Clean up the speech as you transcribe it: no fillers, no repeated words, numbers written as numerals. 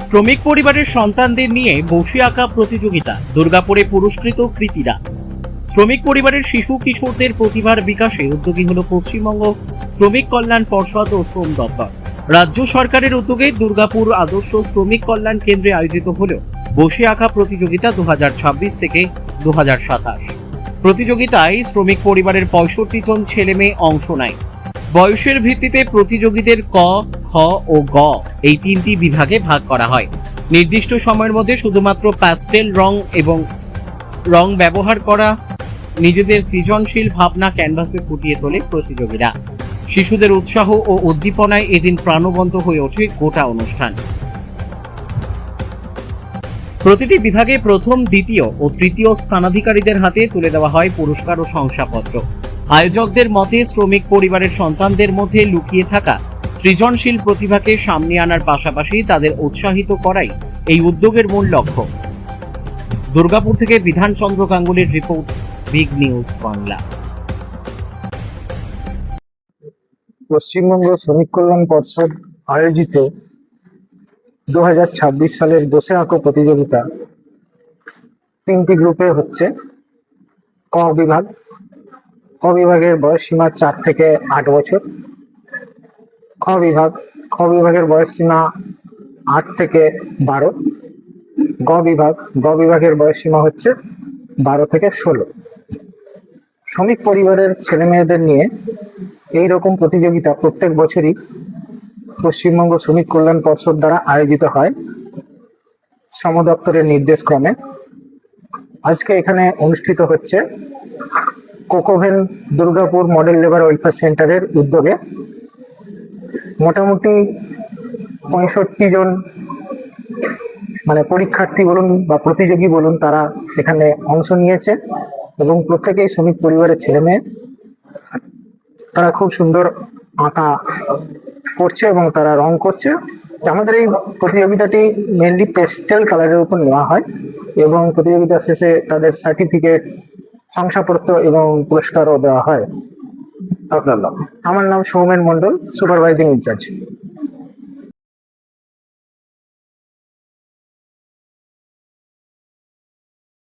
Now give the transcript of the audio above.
শ্রমিক পরিবারের সন্তানদের নিয়ে বসে আঁকা প্রতিযোগিতা, দুর্গাপুরে পুরস্কৃত কৃতীরা। শ্রমিক পরিবারের শিশু কিশোরদের প্রতিভার বিকাশে উদ্যোগী হল পশ্চিমবঙ্গ শ্রমিক কল্যাণ পর্ষদ ও শ্রম দপ্তর। রাজ্য সরকারের উদ্যোগে দুর্গাপুর আদর্শ শ্রমিক কল্যাণ কেন্দ্রে আয়োজিত হল বসে আঁকা প্রতিযোগিতা 2026 থেকে 2027। প্রতিযোগিতায় শ্রমিক পরিবারের 65 জন ছেলে মেয়ে অংশ নেয়। বয়সের ভিত্তিতে প্রতিযোগীদের ক, খ ও গ এই তিনটি বিভাগে ভাগ করা হয়। নির্দিষ্ট সময়ের মধ্যে শুধুমাত্র প্যাস্টেল রং এবং রং ব্যবহার করা নিজেদের সৃজনশীল ভাবনা ক্যানভাসে ফুটিয়ে তোলে প্রতিযোগীরা। শিশুদের উৎসাহ ও উদ্দীপনায় এদিন প্রাণবন্ত হয়ে ওঠে গোটা অনুষ্ঠান। প্রতিটি বিভাগে প্রথম, দ্বিতীয় ও তৃতীয় স্থানাধিকারীদের হাতে তুলে দেওয়া হয় পুরস্কার ও শংসাপত্র। আয়োজকদের মতে শ্রমিক পরিবারের সন্তানদের মধ্যে লুকিয়ে থাকা সৃজনশীল প্রতিভাকে সামনে আনার পাশাপাশি তাদের উৎসাহিত করাই এই উদ্যোগের মূল লক্ষ্য। দুর্গাপুর থেকে বিধানচন্দ্র গাঙ্গুলির report, big news Bangla. Paschimbanga শ্রমিক কল্যাণ পর্ষদ আয়োজিত 2026 সালের বসে আঁকো প্রতিযোগিতা তিনটি গ্রুপে হচ্ছে। ক বিভাগের বয়স সীমা 4 থেকে 8 বছর। খ বিভাগের বয়স সীমা 8 থেকে 12। গ বিভাগের বয়স সীমা হচ্ছে 12 থেকে 16। শ্রমিক পরিবারের ছেলে মেয়েদের নিয়ে এই রকম প্রতিযোগিতা প্রত্যেক বছরই পশ্চিমবঙ্গ শ্রমিক কল্যাণ পর্ষদ দ্বারা আয়োজিত হয় শ্রম দপ্তরের নির্দেশ ক্রমে। আজকে এখানে অনুষ্ঠিত হচ্ছে Coke Oven Durgapur model labour welfare সেন্টারের উদ্যোগে। মোটামুটি 65 জন পরীক্ষার্থী বলুন বা প্রতিযোগী বলুন, তারা এখানে অংশ নিয়েছে এবং প্রত্যেকেই শ্রমিক পরিবারের ছেলে মেয়ে। তারা খুব সুন্দর আঁকা করছে এবং তারা রং করছে। আমাদের এই প্রতিযোগিতাটি মেনলি পেস্টেল কালারের উপর নেওয়া হয় এবং প্রতিযোগিতা শেষে তাদের সার্টিফিকেট, শংসাপত্র এবং পুরস্কারও দেওয়া হয়। আপনার নাম? আমার নাম সৌমেন মন্ডল, সুপারভাইজিং ইনচার্জ।